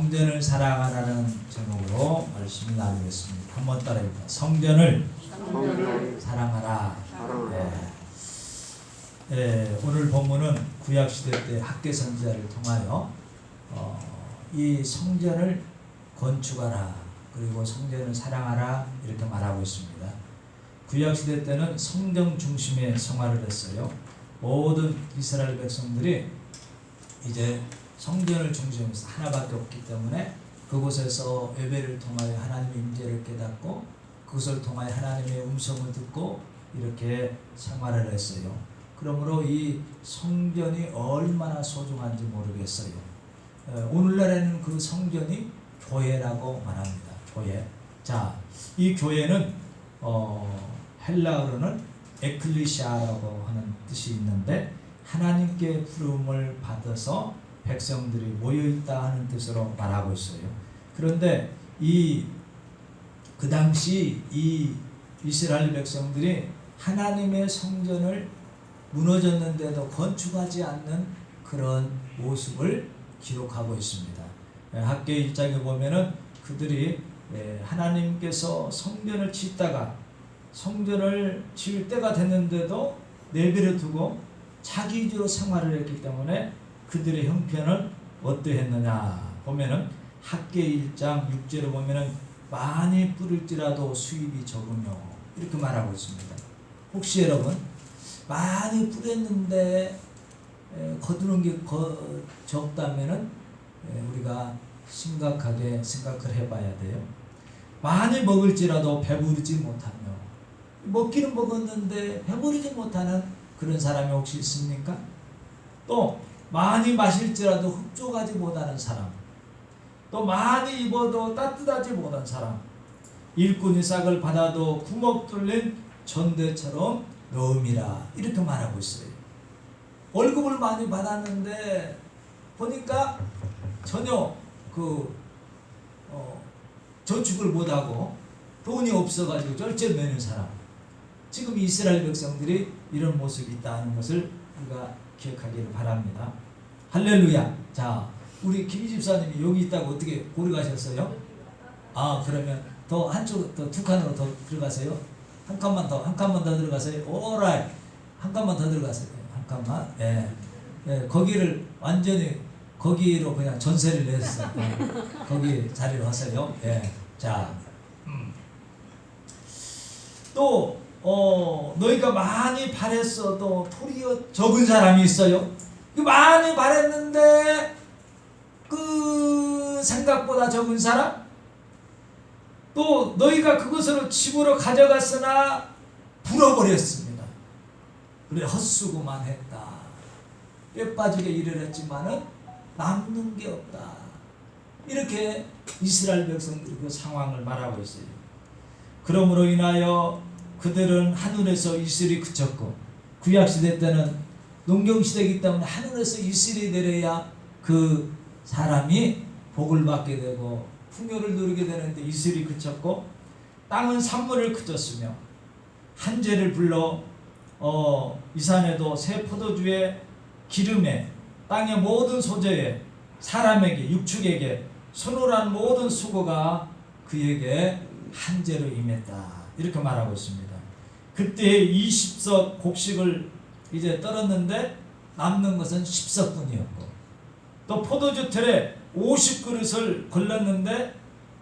성전을 사랑하라는 제목으로 말씀을 나누겠습니다. 한번 따라해볼까요? 성전을 사랑하라. 오늘 본문은 구약시대 때 학개 선지자를 통하여 이 성전을 건축하라, 그리고 성전을 사랑하라 이렇게 말하고 있습니다. 구약시대 때는 성전 중심의 생활을 했어요. 모든 이스라엘 백성들이 이제 성전을 중심으로 하나밖에 없기 때문에 그곳에서 예배를 통하여 하나님의 임재를 깨닫고 그것을 통하여 하나님의 음성을 듣고 이렇게 생활을 했어요. 그러므로 이 성전이 얼마나 소중한지 모르겠어요. 오늘날에는 그 성전이 교회라고 말합니다. 교회. 자, 이 교회는 헬라어로는 에클리시아라고 하는 뜻이 있는데 하나님께 부름을 받아서 백성들이 모여있다 하는 뜻으로 말하고 있어요. 그런데 그 당시 이 이스라엘 백성들이 하나님의 성전을 무너졌는데도 건축하지 않는 그런 모습을 기록하고 있습니다. 학개 1장에 보면은 그들이 하나님께서 성전을 짓다가 성전을 지을 때가 됐는데도 내버려 두고 자기 위주로 생활을 했기 때문에 그들의 형편은 어떠했느냐 보면은 학개 1장 6절에 보면은 많이 뿌릴지라도 수입이 적으며 이렇게 말하고 있습니다. 혹시 여러분 많이 뿌렸는데 거두는 게 적다면은 우리가 심각하게 생각을 해봐야 돼요. 많이 먹을지라도 배부르지 못하며, 먹기는 먹었는데 배부르지 못하는 그런 사람이 혹시 있습니까? 또 많이 마실지라도 흡족하지 못하는 사람, 또 많이 입어도 따뜻하지 못한 사람, 일꾼이 싹을 받아도 구멍 뚫린 전대처럼 넣음이라 이렇게 말하고 있어요. 월급을 많이 받았는데 보니까 전혀 저축을 못하고 돈이 없어가지고 쩔쩔매는 사람, 지금 이스라엘 백성들이 이런 모습이 있다는 것을 우리가 기억하기를 바랍니다. 할렐루야. 자, 우리 김 집사님이 여기 있다고 어떻게 고려 가셨어요? 그러면 더 한쪽 더 두 칸으로 더 들어가세요. 한 칸만 더 들어가세요. 오라이. 한 칸만 더 들어가세요. 한 칸만. 거기를 완전히 거기로 그냥 전세를 냈어. 거기 자리로 하세요. 자, 또 너희가 많이 바랬어도 도리어 적은 사람이 있어요. 많이 바랬는데 그 생각보다 적은 사람, 또 너희가 그것으로 집으로 가져갔으나 불어버렸습니다. 그래 헛수고만 했다. 뼈 빠지게 일을 했지만은 남는 게 없다. 이렇게 이스라엘 백성들이 그 상황을 말하고 있어요. 그러므로 인하여 그들은 하늘에서 이슬이 그쳤고, 구약시대 때는 농경시대이기 때문에 하늘에서 이슬이 내려야 그 사람이 복을 받게 되고 풍요를 누리게 되는데 이슬이 그쳤고, 땅은 산물을 그쳤으며 한재를 불러 이 산에도 새 포도주에 기름에 땅의 모든 소재에 사람에게 육축에게 손으로 한 모든 수고가 그에게 한재로 임했다 이렇게 말하고 있습니다. 그때 20석 곡식을 이제 떨었는데 남는 것은 10석뿐이었고, 또 포도주 틀에 50그릇을 걸렀는데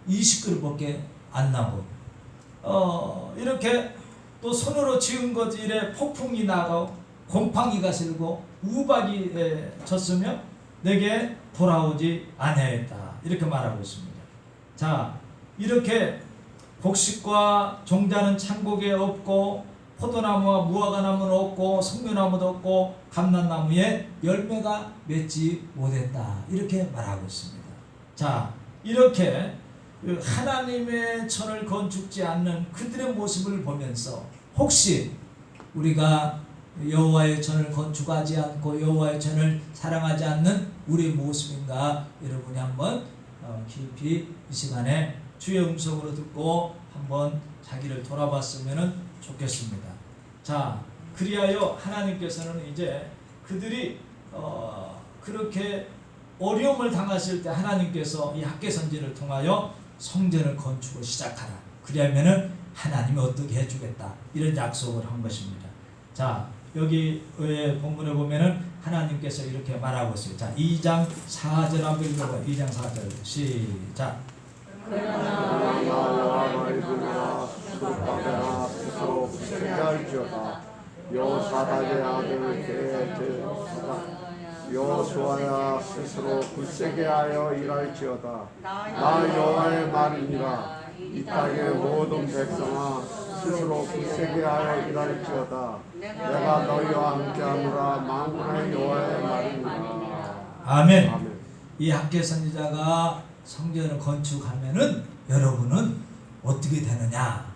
20그릇밖에 안 나고, 이렇게 또 손으로 지은 것 일에 폭풍이 나고 곰팡이가 슬고 우박이 졌으며 내게 돌아오지 아니하였다 이렇게 말하고 있습니다. 자, 이렇게 곡식과 종자는 창고에 없고 포도나무와 무화과나무는 없고 성묘나무도 없고 감람나무에 열매가 맺지 못했다 이렇게 말하고 있습니다. 자, 이렇게 하나님의 전을 건축지 않는 그들의 모습을 보면서 혹시 우리가 여호와의 전을 건축하지 않고 여호와의 전을 사랑하지 않는 우리의 모습인가 여러분이 한번 깊이 이 시간에 주의 음성으로 듣고 한번 자기를 돌아봤으면 좋겠습니다. 자, 그리하여 하나님께서는 이제 그들이 그렇게 어려움을 당했을 때 하나님께서 이 학개 선지를 통하여 성전을 건축을 시작하라. 그러면은 하나님이 어떻게 해주겠다. 이런 약속을 한 것입니다. 자, 여기 본문에 보면은 하나님께서 이렇게 말하고 있어요. 자, 2장 4절 한번 읽어봐요. 2장 4절 시작. 그러나 여호와 너희 군대가 숫박에나 스스로 굳세게 할지어다. 여호사닥의 아들 여호수아야 스스로 굳세게 하여 일할지어다. 나 여호와의 말이니라. 이 땅의 모든 백성아 스스로 굳세게 하여 일할지어다. 내가 너희와 함께하노라. 만군의 여호와의 말이니라. 아멘. 아멘. 이 학개 선지자가 성전을 건축하면은 여러분은 어떻게 되느냐?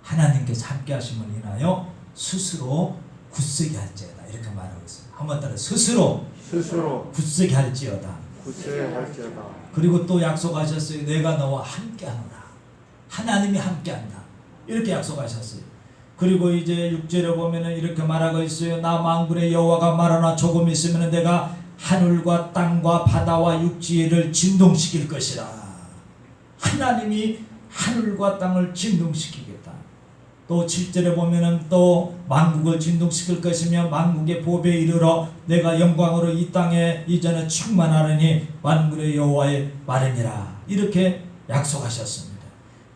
하나님께서 함께 하심을 인하여 스스로 굳세게 할지어다. 이렇게 말하고 있어요. 한번 따라 스스로 굳세게 할지어다. 굳세게 할지어다. 그리고 또 약속하셨어요. 내가 너와 함께 하노라. 하나님이 함께 한다. 이렇게 약속하셨어요. 그리고 이제 6절에 보면은 이렇게 말하고 있어요. 나 만군의 여호와가 말하나 조금 있으면 내가 하늘과 땅과 바다와 육지를 진동시킬 것이라. 하나님이 하늘과 땅을 진동시키겠다. 또 7절에 보면은 또 만국을 진동시킬 것이며 만국의 보배에 이르러 내가 영광으로 이 땅에 이전에 충만하느니 만군의 여호와의 말이니라. 이렇게 약속하셨습니다.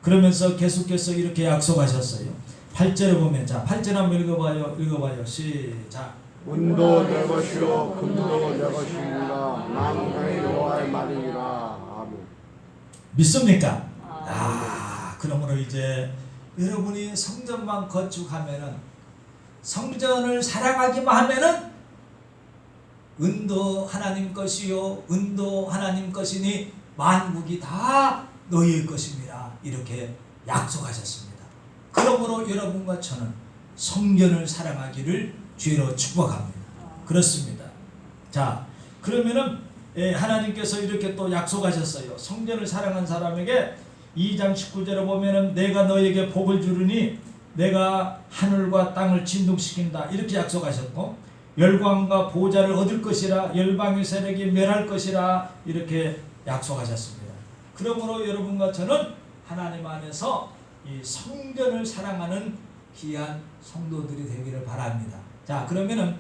그러면서 계속해서 이렇게 약속하셨어요. 8절에 보면, 자 8절 한번 읽어봐요. 시작. 은도 내 것이요 금도 내 것이니라. 만군의 여호와의 말이니라. 아멘. 믿습니까? 그러므로 이제 여러분이 성전만 건축하면은, 성전을 사랑하기만 하면은 은도 하나님 것이요 은도 하나님 것이니 만국이 다 너희의 것입니다. 이렇게 약속하셨습니다. 그러므로 여러분과 저는 성전을 사랑하기를 주로 축복합니다. 그렇습니다. 자, 그러면은 하나님께서 이렇게 또 약속하셨어요. 성전을 사랑한 사람에게 2장 19절에 보면은 내가 너에게 복을 주르니 내가 하늘과 땅을 진동시킨다. 이렇게 약속하셨고, 열광과 보좌를 얻을 것이라, 열방의 세력이 멸할 것이라. 이렇게 약속하셨습니다. 그러므로 여러분과 저는 하나님 안에서 이 성전을 사랑하는 귀한 성도들이 되기를 바랍니다. 자, 그러면은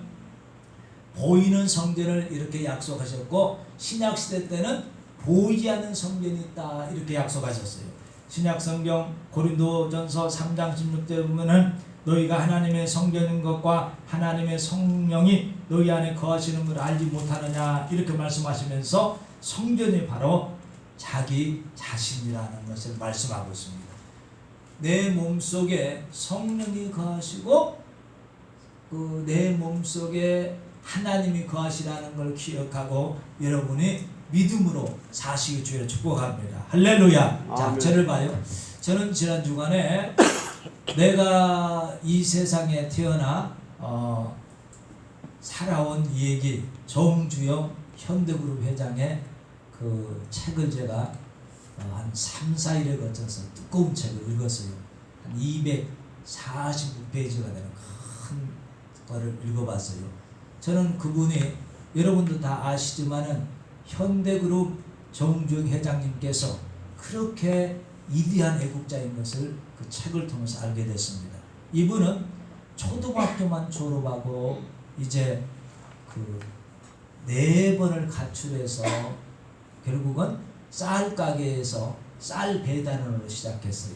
보이는 성전을 이렇게 약속하셨고, 신약시대 때는 보이지 않는 성전이 있다. 이렇게 약속하셨어요. 신약성경 고린도전서 3장 16절에 보면은 너희가 하나님의 성전인 것과 하나님의 성령이 너희 안에 거하시는 걸 알지 못하느냐. 이렇게 말씀하시면서 성전이 바로 자기 자신이라는 것을 말씀하고 있습니다. 내 몸속에 성령이 거하시고 내 몸속에 하나님이 거하시라는 걸 기억하고 여러분이 믿음으로 사시기 주여 축복합니다. 할렐루야. 자, 저를 봐요. 저는 지난 주간에 내가 이 세상에 태어나 살아온 얘기, 정주영 현대그룹 회장의 그 책을 제가 한 3, 4일에 거쳐서 두꺼운 책을 읽었어요. 한 249페이지가 되는 큰 거를 읽어봤어요. 저는 그분이, 여러분도 다 아시지만은 현대그룹 정주영 회장님께서 그렇게 위대한 애국자인 것을 그 책을 통해서 알게 됐습니다. 이분은 초등학교만 졸업하고 이제 그 4번을 가출해서 결국은 쌀 가게에서 쌀 배달원으로 시작했어요.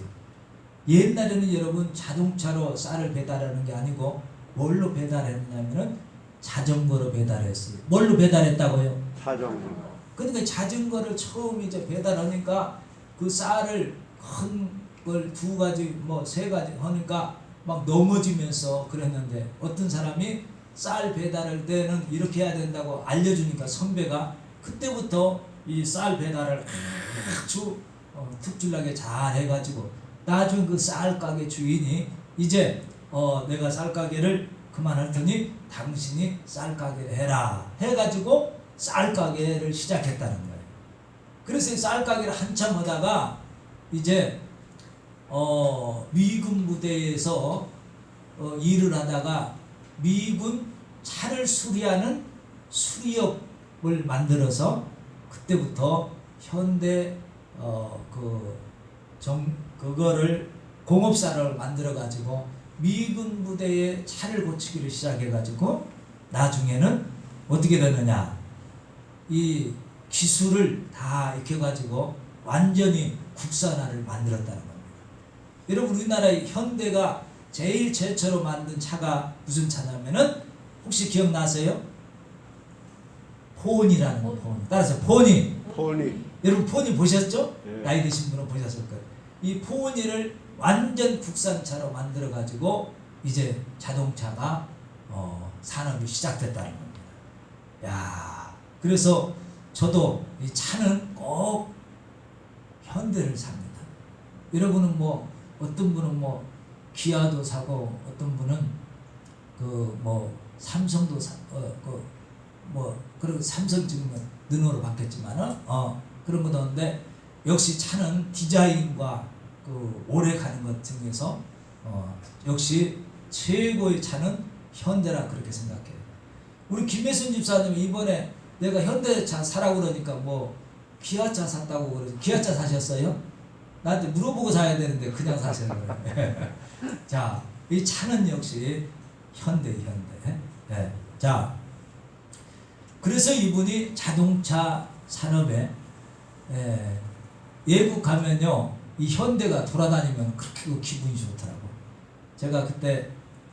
옛날에는 여러분 자동차로 쌀을 배달하는 게 아니고 뭘로 배달했냐면은 자전거로 배달했어요. 뭘로 배달했다고요? 자전거. 그러니까 자전거를 처음 이제 배달하니까 그 쌀을 큰 걸 2가지 뭐 3가지 하니까 막 넘어지면서 그랬는데, 어떤 사람이 쌀 배달할 때는 이렇게 해야 된다고 알려주니까 선배가 그때부터 이 쌀 배달을 아주 특출나게 잘 해가지고 나중에 그 쌀 가게 주인이 이제 내가 쌀 가게를 그만할 테니 당신이 쌀 가게를 해라 해가지고 쌀 가게를 시작했다는 거예요. 그래서 이 쌀 가게를 한참 하다가 이제 미군 부대에서 일을 하다가 미군 차를 수리하는 수리업 만들어서 그때부터 현대 그거를 공업사를 만들어 가지고 미군 부대에 차를 고치기를 시작해 가지고 나중에는 어떻게 되느냐, 이 기술을 다 익혀 가지고 완전히 국산화를 만들었다는 겁니다. 여러분, 우리나라의 현대가 제일 최초로 만든 차가 무슨 차냐면은 혹시 기억나세요? 폰이라는 거. 폰. 따라서 폰이. 여러분 폰이 보셨죠? 네. 나이 드신 분은 보셨을 거예요. 이 폰이를 완전 국산차로 만들어 가지고 이제 자동차가 산업이 시작됐다는 겁니다. 야, 그래서 저도 이 차는 꼭 현대를 삽니다. 여러분은 뭐 어떤 분은 뭐 기아도 사고, 어떤 분은 그 뭐 삼성도 그리고 삼성 지금은 르노로 바뀌었지만은 그런 것도 있는데, 역시 차는 디자인과 그 오래 가는 것 중에서 역시 최고의 차는 현대라 그렇게 생각해요. 우리 김혜순 집사님 이번에 내가 현대차 사라고 그러니까 뭐 기아차 샀다고 그러지. 기아차 사셨어요? 나한테 물어보고 사야 되는데 그냥 사셔요. 자, 이 차는 역시 현대. 네. 자, 그래서 이분이 자동차 산업에 외국 가면요, 이 현대가 돌아다니면 그렇게 기분이 좋더라고. 제가 그때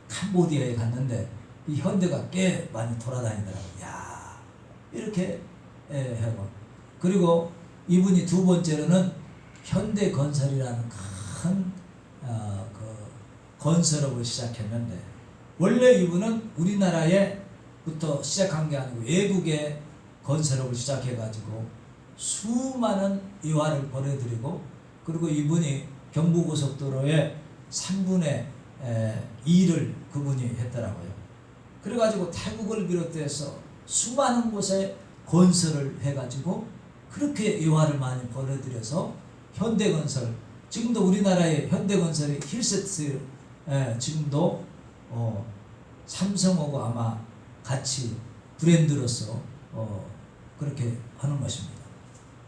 캄보디아에 갔는데 이 현대가 꽤 많이 돌아다니더라고. 야, 이렇게 하고. 그리고 이분이 두 번째로는 현대건설이라는 큰 건설업을 시작했는데, 원래 이분은 우리나라에부터 시작한 게 아니고 외국의 건설업을 시작해가지고 수많은 이화를 보내드리고, 그리고 이분이 경부고속도로의 3분의 2를 그분이 했더라고요. 그래가지고 태국을 비롯해서 수많은 곳에 건설을 해가지고 그렇게 이화를 많이 보내드려서 현대건설, 지금도 우리나라의 현대건설이 힐세트 지금도 삼성하고 아마 같이 브랜드로서 그렇게 하는 것입니다.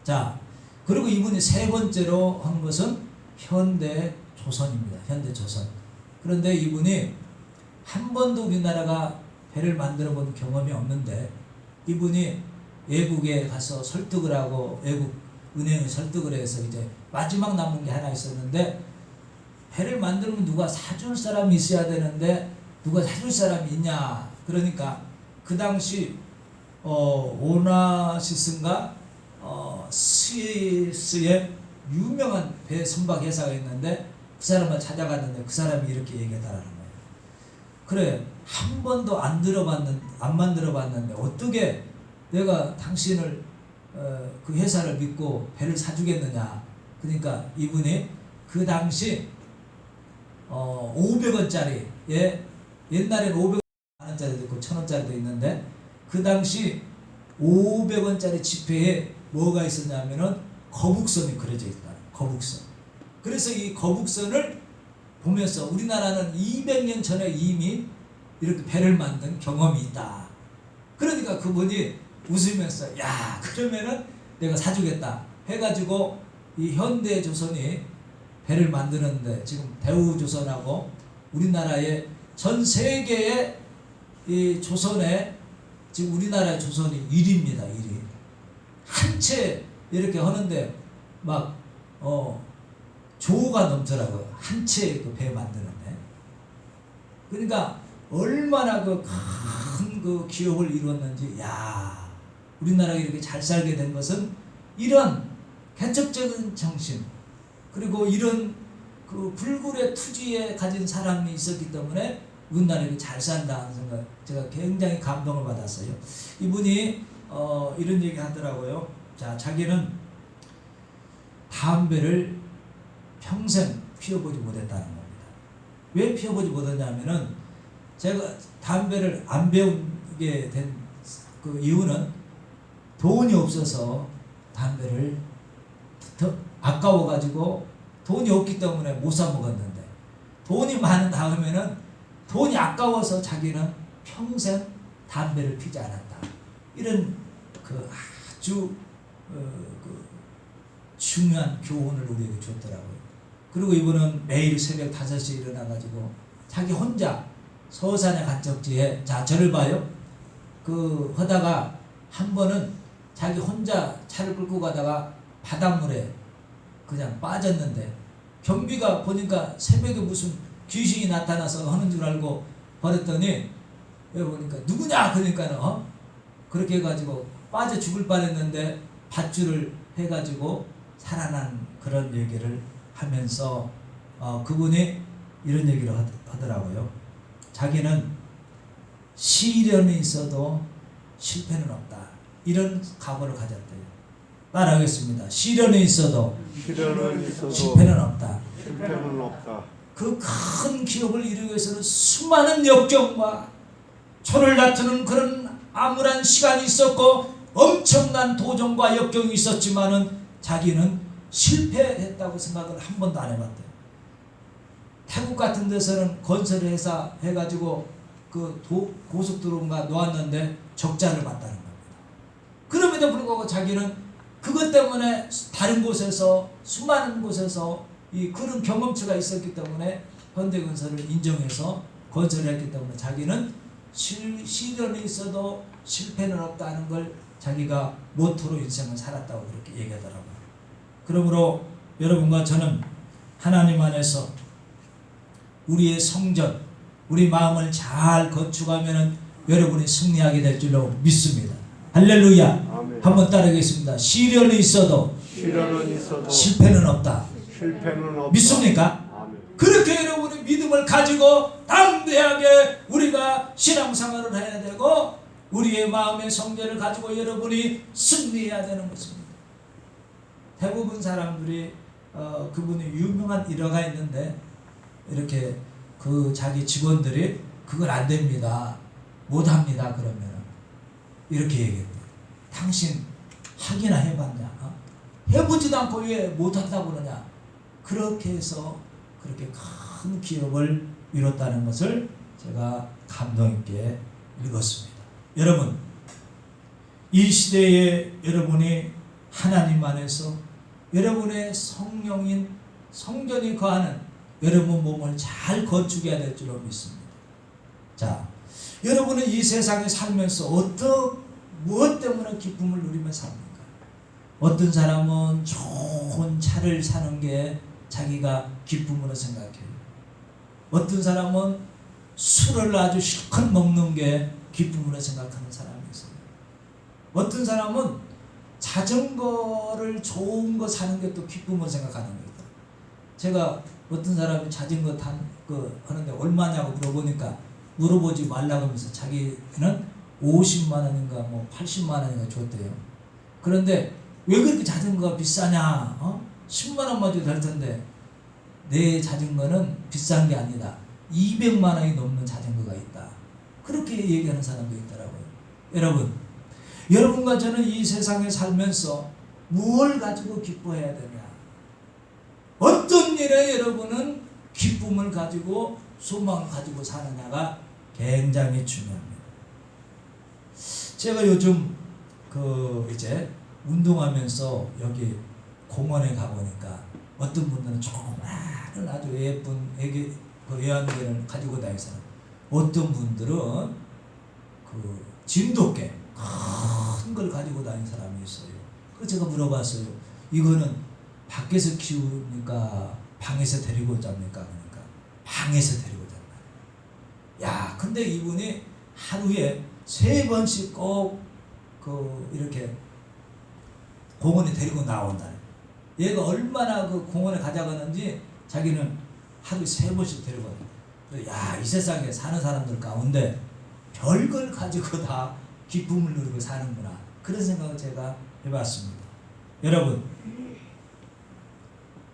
자, 그리고 이분이 세 번째로 한 것은 현대조선입니다. 현대조선. 그런데 이분이 한 번도 우리나라가 배를 만들어 본 경험이 없는데, 이분이 외국에 가서 설득을 하고 외국 은행에 설득을 해서 이제 마지막 남은 게 하나 있었는데, 배를 만들면 누가 사줄 사람이 있어야 되는데 누가 사줄 사람이 있냐. 그러니까 그 당시 오나시스인가 스위스의 유명한 배 선박 회사가 있는데 그 사람을 찾아갔는데 그 사람이 이렇게 얘기했다라는 거예요. 그래, 한 번도 안 만들어봤는데 어떻게 내가 당신을 그 회사를 믿고 배를 사주겠느냐. 그러니까 이분이 그 당시 500원짜리, 옛날에는 500원짜리도 있고 1000원짜리도 있는데, 그 당시 500원짜리 지폐에 뭐가 있었냐면은 거북선이 그려져 있다. 거북선. 그래서 이 거북선을 보면서 우리나라는 200년 전에 이미 이렇게 배를 만든 경험이 있다. 그러니까 그분이 웃으면서 야, 그러면은 내가 사주겠다 해가지고 이 현대조선이 배를 만드는데, 지금 대우조선하고 우리나라의 전 세계의 이 조선에 지금 우리나라의 조선이 1위입니다. 1위. 한 채 이렇게 하는데 막 조가 넘더라고요. 한 채 그 배 만드는데. 그러니까 얼마나 그 큰 그 기업을 이루었는지. 야, 우리나라가 이렇게 잘 살게 된 것은 이런 개척적인 정신, 그리고 이런 그 불굴의 투지에 가진 사람이 있었기 때문에 우리나라가 잘 산다는 생각, 제가 굉장히 감동을 받았어요. 이분이 이런 얘기 하더라고요. 자, 자기는 담배를 평생 피워보지 못했다는 겁니다. 왜 피워보지 못했냐면은, 제가 담배를 안 배우게 된 그 이유는 돈이 없어서 담배를 더 아까워가지고 돈이 없기 때문에 못 사 먹었는데, 돈이 많은 다음에는 돈이 아까워서 자기는 평생 담배를 피지 않았다. 이런 그 아주 그 중요한 교훈을 우리에게 줬더라고요. 그리고 이분은 매일 새벽 5시에 일어나가지고 자기 혼자 서산의 간척지에 자 저를 봐요. 그 하다가 한 번은 자기 혼자 차를 끌고 가다가 바닷물에 그냥 빠졌는데 경비가 보니까 새벽에 무슨 귀신이 나타나서 하는 줄 알고 버렸더니 여기 보니까 누구냐 그러니까 그렇게 해가지고 빠져 죽을 뻔했는데 밧줄을 해가지고 살아난 그런 얘기를 하면서 그분이 이런 얘기를 하더라고요. 자기는 시련이 있어도 실패는 없다. 이런 각오를 가졌대요. 따라하겠습니다. 시련이 있어도 실패는 없다. 실패는 없다. 그 큰 기업을 이루기 위해서는 수많은 역경과 초를 다투는 그런 암울한 시간이 있었고 엄청난 도전과 역경이 있었지만은 자기는 실패했다고 생각을 한 번도 안 해봤대요. 태국 같은 데서는 건설회사 해가지고 그 고속도로가 놓았는데 적자를 봤다는 겁니다. 그럼에도 불구하고 자기는 그것 때문에 다른 곳에서 수많은 곳에서 그런 경험치가 있었기 때문에 현대건설을 인정해서 건설을 했기 때문에 자기는 시련이 있어도 실패는 없다는 걸 자기가 모토로 인생을 살았다고 그렇게 얘기하더라고요. 그러므로 여러분과 저는 하나님 안에서 우리의 성전, 우리 마음을 잘 건축하면 여러분이 승리하게 될 줄로 믿습니다. 할렐루야. 아멘. 한번 따르겠습니다. 시련이 있어도 실패는 없다. 믿습니까? 아멘. 그렇게 여러분이 믿음을 가지고 담대하게 우리가 신앙생활을 해야 되고 우리의 마음의 성전을 가지고 여러분이 승리해야 되는 것입니다. 대부분 사람들이 그분이 유명한 일화가 있는데 이렇게 그 자기 직원들이 그건 안 됩니다. 못 합니다. 그러면 이렇게 얘기했대요. 당신 하기나 해봤냐? 해보지도 않고 왜 못한다고 그러냐? 그렇게 해서 그렇게 큰 기업을 이뤘다는 것을 제가 감동 있게 읽었습니다. 여러분, 이 시대에 여러분이 하나님 안에서 여러분의 성령인 성전이 거하는 여러분 몸을 잘 건축해야 될 줄로 믿습니다. 자, 여러분은 이 세상에 살면서 무엇 때문에 기쁨을 누리며 삽니까? 어떤 사람은 좋은 차를 사는 게 자기가 기쁨으로 생각해요. 어떤 사람은 술을 아주 실컷 먹는 게 기쁨으로 생각하는 사람이 있어요. 어떤 사람은 자전거를 좋은 거 사는 게 또 기쁨으로 생각하는 거예요. 제가 어떤 사람이 자전거 하는데 얼마냐고 물어보지 말라고 하면서 자기는 50만 원인가 80만 원인가 줬대요. 그런데 왜 그렇게 자전거가 비싸냐? 10만 원만 줘도 될 텐데 내 자전거는 비싼 게 아니다. 200만 원이 넘는 자전거가 있다. 그렇게 얘기하는 사람도 있더라고요. 여러분과 저는 이 세상에 살면서 무엇을 가지고 기뻐해야 되냐? 어떤 일에 여러분은 기쁨을 가지고 소망을 가지고 사느냐가 굉장히 중요합니다. 제가 요즘 이제 운동하면서 여기 공원에 가보니까 어떤 분들은 조그마한 아주 예쁜 애완개를 가지고 다니세요. 어떤 분들은 진돗개 큰 걸 가지고 다니는 사람이 있어요. 그래서 제가 물어봤어요. 이거는 밖에서 키우니까 방에서 데리고 잡니까? 그러니까 방에서 데리고 잡나. 야, 근데 이분이 하루에 3번씩 꼭 이렇게 공원에 데리고 나온다. 얘가 얼마나 그 공원에 가져가는지 자기는 하루에 3번씩 데리고 가요. 야, 이 세상에 사는 사람들 가운데 별걸 가지고 다 기쁨을 누리고 사는구나. 그런 생각을 제가 해봤습니다.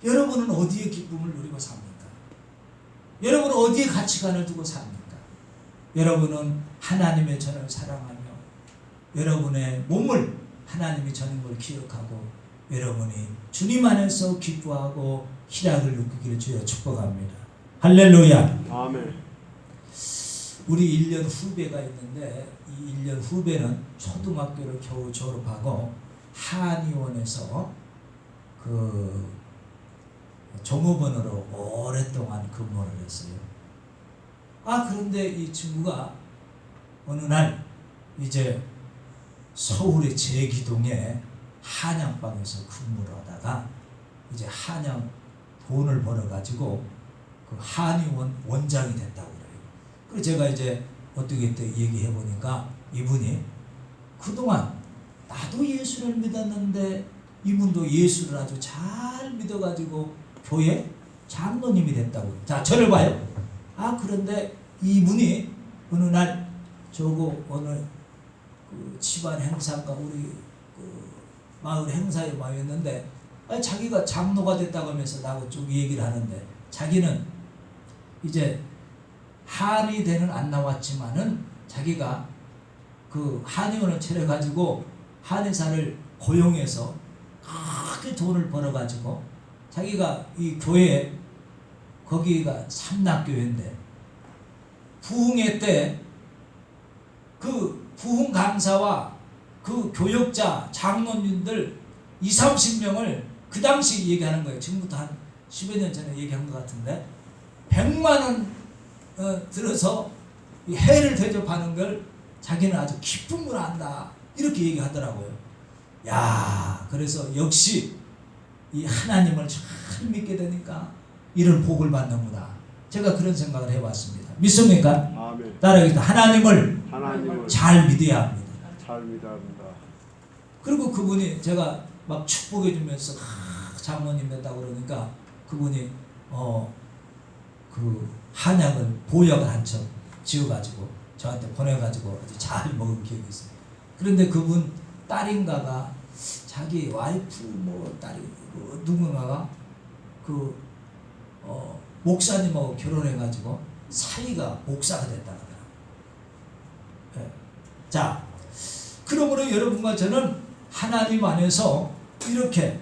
여러분은 어디에 기쁨을 누리고 삽니까? 여러분은 어디에 가치관을 두고 삽니까? 여러분은 하나님의 전을 사랑하며 여러분의 몸을 하나님이 전인 걸 기억하고 여러분이 주님 안에서 기뻐하고 희락을 느끼기를 주여 축복합니다. 할렐루야. 아멘. 우리 1년 후배가 있는데 이 1년 후배는 초등학교를 겨우 졸업하고 한의원에서 그 종업원으로 오랫동안 근무를 했어요. 그런데 이 친구가 어느 날 이제 서울의 제기동에 한양방에서 근무를 하다가 이제 한양 돈을 벌어가지고 그 한의원 원장이 됐다고 그래요. 그래서 제가 이제 어떻게 또 얘기해 보니까 이분이 그동안 나도 예수를 믿었는데 이분도 예수를 아주 잘 믿어가지고 교회 장로님이 됐다고. 자, 저를 봐요. 그런데 이분이 어느 날 저거 어느 그 집안 행사가 우리 그 마을 행사에 와있는데 자기가 장로가 됐다고 하면서 나하고 쭉 얘기를 하는데 자기는 이제 한의대는 안 나왔지만은 자기가 그 한의원을 차려가지고 한의사를 고용해서 크게 돈을 벌어가지고 자기가 이 교회 거기가 삼락교회인데 부흥회 때 그 부흥 강사와 그 교역자 장로님들 20-30명을 그 당시 얘기하는 거예요. 지금부터 한 10여 년 전에 얘기한 것 같은데 100만 원 들어서 이 해를 대접하는 걸 자기는 아주 기쁨으로 한다 이렇게 얘기하더라고요. 야, 그래서 역시 이 하나님을 잘 믿게 되니까 이런 복을 받는구나. 제가 그런 생각을 해봤습니다. 믿습니까? 아멘. 따라하겠습니다. 하나님을 잘 믿어야 합니다. 잘 믿어야 합니다. 그리고 그분이 제가 막 축복해 주면서 장로님 됐다고 그러니까 그분이 그 한약을 보약을 한 첩 지어가지고 저한테 보내가지고 아주 잘 먹은 기억이 있어요. 그런데 그분 딸인가가 자기 와이프 뭐 딸이 누군가가 그 목사님하고 결혼해가지고 사이가 목사가 됐다고 하더라고요. 네. 자, 그러므로 여러분과 저는 하나님 안에서 이렇게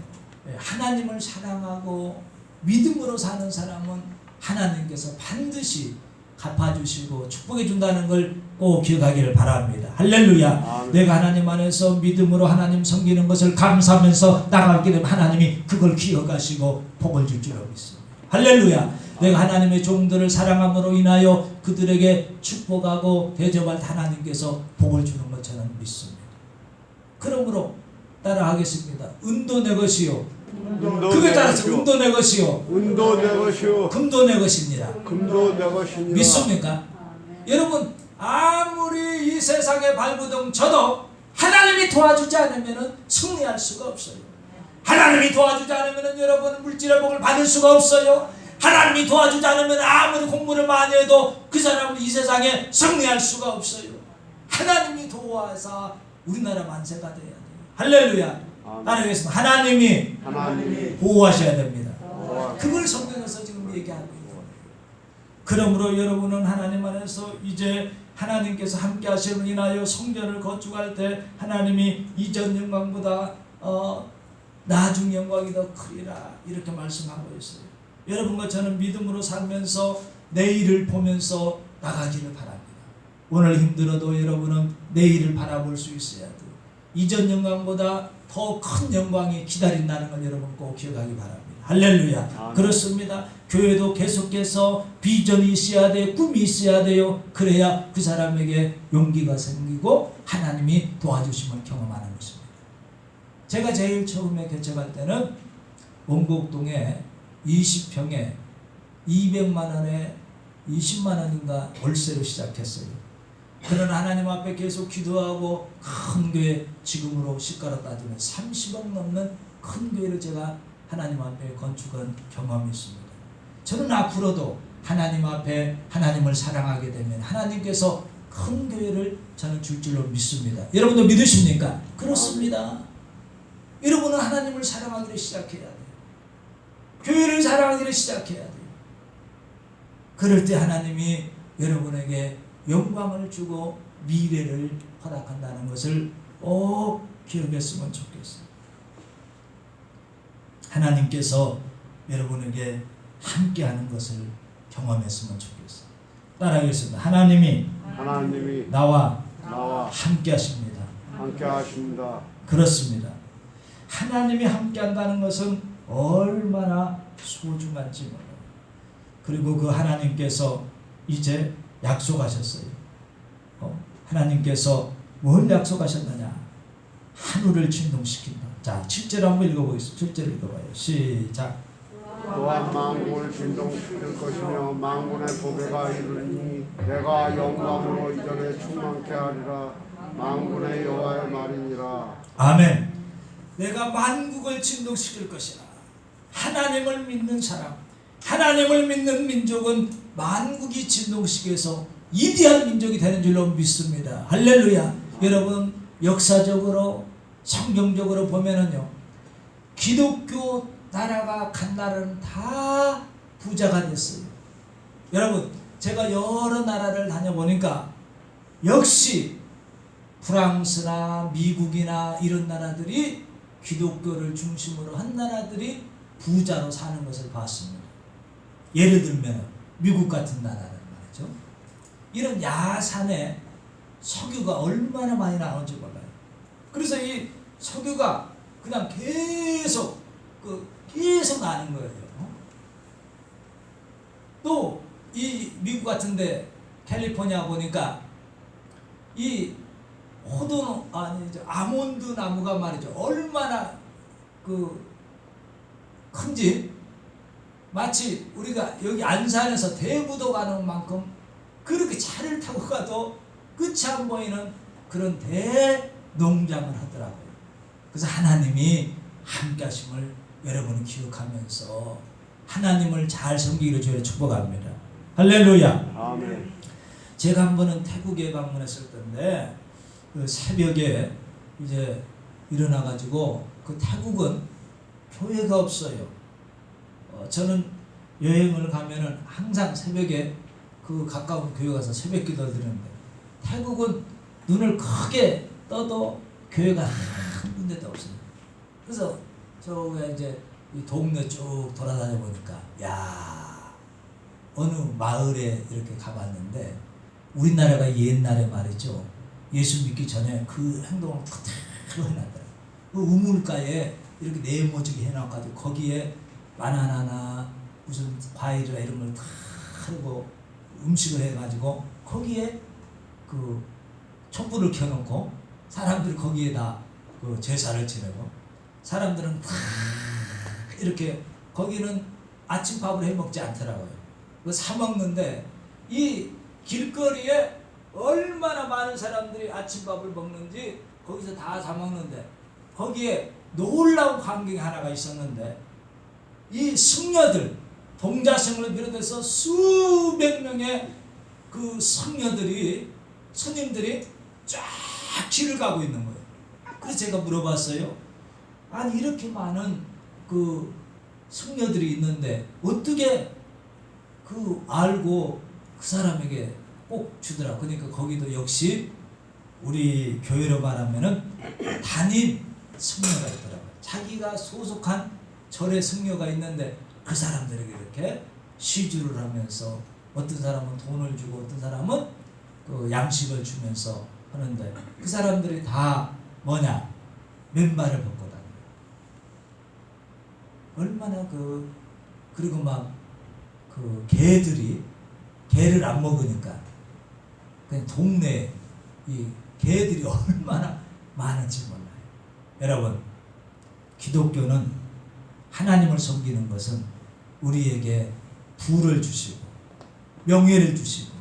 하나님을 사랑하고 믿음으로 사는 사람은 하나님께서 반드시 갚아주시고 축복해 준다는 걸 꼭 기억하기를 바랍니다. 할렐루야. 내가 하나님 안에서 믿음으로 하나님 섬기는 것을 감사하면서 나가게 되면 하나님이 그걸 기억하시고 복을 줄 줄 믿습니다. 할렐루야. 내가 하나님의 종들을 사랑함으로 인하여 그들에게 축복하고 대접할 하나님께서 복을 주는 것처럼 믿습니다. 그러므로 따라하겠습니다. 은도 내 것이요. 그게 따라서 은도 내 것이요. 은도 내 것이요. 금도 내 것입니다. 금도 내 것입니다. 믿습니까? 여러분 아무리 이 세상에 발버둥 쳐도 하나님이 도와주지 않으면 승리할 수가 없어요. 하나님이 도와주지 않으면 여러분 물질의 복을 받을 수가 없어요. 하나님이 도와주지 않으면 아무리 공부를 많이 해도 그 사람은 이 세상에 승리할 수가 없어요. 하나님이 도와서 우리나라 만세가 돼야 돼요. 할렐루야. 따라하겠습니다. 하나님이 보호하셔야 됩니다. 그걸 성경에서 지금 얘기하고 있는 거예요. 그러므로 여러분은 하나님 안에서 이제 하나님께서 함께 하심을 인하여 성전을 건축할 때 하나님이 이전 영광보다 나중 영광이 더 크리라 이렇게 말씀하고 있어요. 여러분과 저는 믿음으로 살면서 내일을 보면서 나가기를 바랍니다. 오늘 힘들어도 여러분은 내일을 바라볼 수 있어야 돼요. 이전 영광보다 더 큰 영광이 기다린다는 걸 여러분 꼭 기억하기 바랍니다. 할렐루야. 아멘. 그렇습니다. 교회도 계속해서 비전이 있어야 돼요. 꿈이 있어야 돼요. 그래야 그 사람에게 용기가 생기고 하나님이 도와주심을 경험하는 것입니다. 제가 제일 처음에 개척할 때는 원곡동에 20평에 200만 원에 20만 원인가 월세로 시작했어요. 그러나 하나님 앞에 계속 기도하고 큰 교회, 지금으로 시가로 따지면 30억 넘는 큰 교회를 제가 하나님 앞에 건축한 경험이 있습니다. 저는 앞으로도 하나님 앞에 하나님을 사랑하게 되면 하나님께서 큰 교회를 저는 줄 줄로 믿습니다. 여러분도 믿으십니까? 그렇습니다. 여러분은 하나님을 사랑하기를 시작해야 돼요. 교회를 사랑하기를 시작해야 돼요. 그럴 때 하나님이 여러분에게 영광을 주고 미래를 허락한다는 것을 꼭 기억했으면 좋겠어요. 하나님께서 여러분에게 함께하는 것을 경험했으면 좋겠어요. 따라하겠습니다. 하나님이 나와 함께하십니다. 함께 하십니다. 그렇습니다. 하나님이 함께 한다는 것은 얼마나 소중한지 몰라요. 그리고 그 하나님께서 이제 약속하셨어요. 하나님께서 뭘 약속하셨느냐? 하늘을 진동시킨다. 자, 7절 한번 읽어보겠습니다. 7절 읽어봐요. 시작. 또한 만국을 진동시킬 것이며 만군의 보배가 이르니 내가 영광으로 이전에 충만케 하리라. 만군의 여호와의 말이니라. 아멘. 내가 만국을 진동시킬 것이라. 하나님을 믿는 사람, 하나님을 믿는 민족은 만국이 진동시켜서 위대한 민족이 되는 줄로 믿습니다. 할렐루야. 여러분, 역사적으로 성경적으로 보면은요, 기독교 나라가 간 나라는 다 부자가 됐어요. 여러분, 제가 여러 나라를 다녀보니까 역시 프랑스나 미국이나 이런 나라들이 기독교를 중심으로 한 나라들이 부자로 사는 것을 봤습니다. 예를 들면 미국 같은 나라는 말이죠. 이런 야산에 석유가 얼마나 많이 나오는지 몰라요. 그래서 이 석유가 그냥 계속 나는 거예요. 또 이 미국 같은데 캘리포니아 보니까 이 아몬드 나무가 말이죠. 얼마나 큰지 마치 우리가 여기 안산에서 대구도 가는 만큼 그렇게 차를 타고 가도 끝이 안 보이는 그런 대농장을 하더라고요. 그래서 하나님이 함께 하심을 여러분이 기억하면서 하나님을 잘 섬기기를 주의 축복합니다. 할렐루야. 아멘. 제가 한 번은 태국에 방문했을 텐데 그 새벽에 이제 일어나가지고 그 태국은 교회가 없어요. 저는 여행을 가면은 항상 새벽에 그 가까운 교회 가서 새벽 기도를 드리는데 태국은 눈을 크게 떠도 교회가 한 군데도 없어요. 그래서 저에 이제 이 동네 쭉 돌아다녀 보니까 어느 마을에 이렇게 가봤는데 우리나라가 옛날에 말이죠. 예수 믿기 전에 그 행동을 그대로 해놨더라고요. 그 우물가에 이렇게 네모지게 해놔가지고 거기에 바나나나 무슨 과일이나 이런 걸 다 하고 음식을 해가지고 거기에 그 촛불을 켜놓고 사람들이 거기에다 그 제사를 지내고 사람들은 다 이렇게 거기는 아침밥을 해 먹지 않더라고요. 사 먹는데 이 길거리에 얼마나 많은 사람들이 아침밥을 먹는지 거기서 다 사 먹는데 거기에 놀라운 광경이 하나가 있었는데 이 승려들 동자승을 비롯해서 수백 명의 그 승려들이 스님들이 쫙 길을 가고 있는 거예요. 그래서 제가 물어봤어요. 아니 이렇게 많은 그 승려들이 있는데 어떻게 그 알고 그 사람에게 꼭 주더라. 그러니까 거기도 역시 우리 교회로 말하면은 담임 승려가 있더라고요. 자기가 소속한 절의 승려가 있는데 그 사람들에게 이렇게 시주를 하면서 어떤 사람은 돈을 주고 어떤 사람은 그 양식을 주면서 하는데 그 사람들이 다 뭐냐? 맨발을 벗고 다녀요. 얼마나 그리고 막 그 개를 안 먹으니까 그냥 동네에 이 개들이 얼마나 많은지 몰라요. 여러분, 기독교는 하나님을 섬기는 것은 우리에게 부를 주시고 명예를 주시고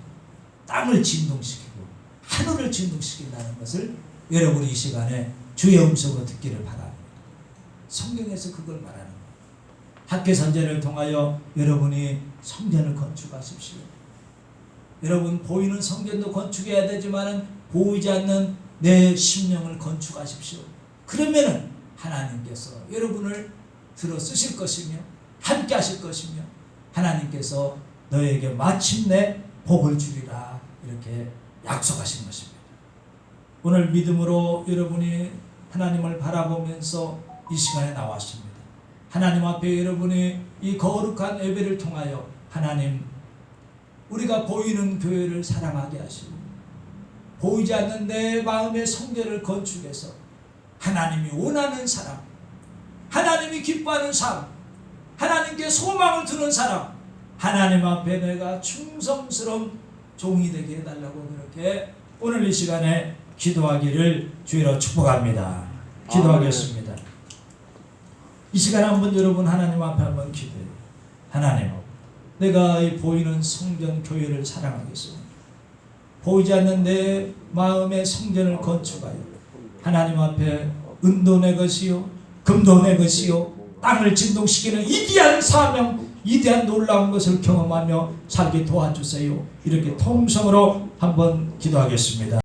땅을 진동시키고 하늘을 진동시킨다는 것을 여러분이 이 시간에 주의 음성으로 듣기를 바랍니다. 성경에서 그걸 말하는 거예요. 학교 선전을 통하여 여러분이 성전을 건축하십시오. 여러분 보이는 성전도 건축해야 되지만은 보이지 않는 내 심령을 건축하십시오. 그러면은 하나님께서 여러분을 들어 쓰실 것이며 함께 하실 것이며 하나님께서 너에게 마침내 복을 주리라 이렇게 약속하신 것입니다. 오늘 믿음으로 여러분이 하나님을 바라보면서 이 시간에 나왔습니다. 하나님 앞에 여러분이 이 거룩한 예배를 통하여 하나님 우리가 보이는 교회를 사랑하게 하시고 보이지 않는 내 마음의 성전을 건축해서 하나님이 원하는 사람, 하나님이 기뻐하는 사람, 하나님께 소망을 두는 사람, 하나님 앞에 내가 충성스러운 종이 되게 해달라고 그렇게 오늘 이 시간에 기도하기를 주의로 축복합니다. 기도하겠습니다. 이 시간에 한번 여러분 하나님 앞에 한번 기도해요. 하나님, 내가 이 보이는 성전 교회를 사랑하겠습니다. 보이지 않는 내 마음의 성전을 건축하여 하나님 앞에 은도 내 것이요 금도 내 것이요 땅을 진동시키는 위대한 사명, 위대한 놀라운 것을 경험하며 살게 도와주세요. 이렇게 통성으로 한번 기도하겠습니다.